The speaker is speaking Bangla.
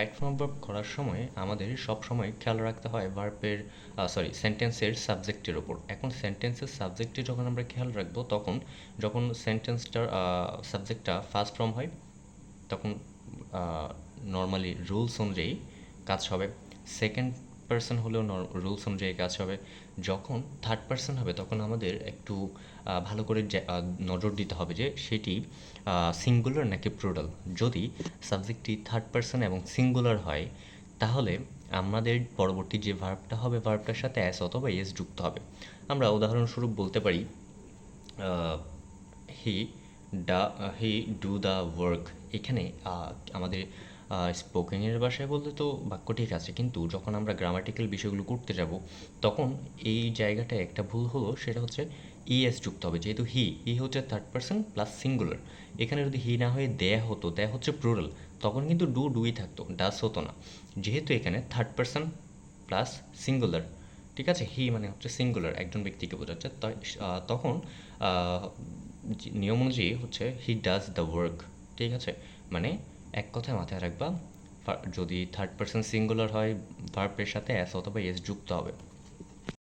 রাইট ফর্ম ভার্ব করার সময় আমাদের সব সময় খেয়াল রাখতে হয় ভার্বের সেন্টেন্সের সাবজেক্টের ওপর। এখন সেন্টেন্সের সাবজেক্টে যখন আমরা খেয়াল রাখবো তখন যখন সেন্টেন্সটার সাবজেক্টটা ফার্স্ট ফর্ম হয় তখন নর্মালি রুলস অনুযায়ী কাজ হবে। সেকেন্ড পার্সন হলেও রুলস অনুযায়ী কাজ হবে। যখন থার্ড পার্সন হবে তখন আমাদের একটু ভালো করে নজর দিতে হবে যে সেটি সিঙ্গুলার নাকি প্লুরাল। যদি সাবজেক্টটি থার্ড পার্সন এবং সিঙ্গুলার হয় তাহলে আমাদের পরবর্তী যে ভার্বটা হবে ভার্বটার সাথে অ্যাস অথবা এস যুক্ত হবে। আমরা উদাহরণস্বরূপ বলতে পারি হি হি ডু দ্য ওয়ার্ক। এখানে আমাদের স্পোকেনের ভাষায় বলতে তো বাক্য ঠিক আছে, কিন্তু যখন আমরা গ্রামাটিক্যাল বিষয়গুলো করতে যাব তখন এই জায়গাটায় একটা ভুল হলো, সেটা হচ্ছে ইএস যুক্ত হবে। যেহেতু হি হচ্ছে থার্ড পার্সন প্লাস সিঙ্গুলার, এখানে যদি হি না হয়ে দেয়া হতো, দেয়া হচ্ছে প্লুরাল, তখন কিন্তু ডুই থাকতো, ডাস হতো না। যেহেতু এখানে থার্ড পার্সন প্লাস সিঙ্গুলার, ঠিক আছে, হি মানে হচ্ছে সিঙ্গুলার, একজন ব্যক্তিকে বোঝাচ্ছে, তাই তখন নিয়ম অনুযায়ী হচ্ছে হি ডাজ দ্য ওয়ার্ক। ঠিক আছে, মানে এক কথায় মাথায় রাখবা, যদি থার্ড পার্সন সিঙ্গুলার হয় ভার্বের সাথে অ্যাস অথবা এস যুক্ত হবে।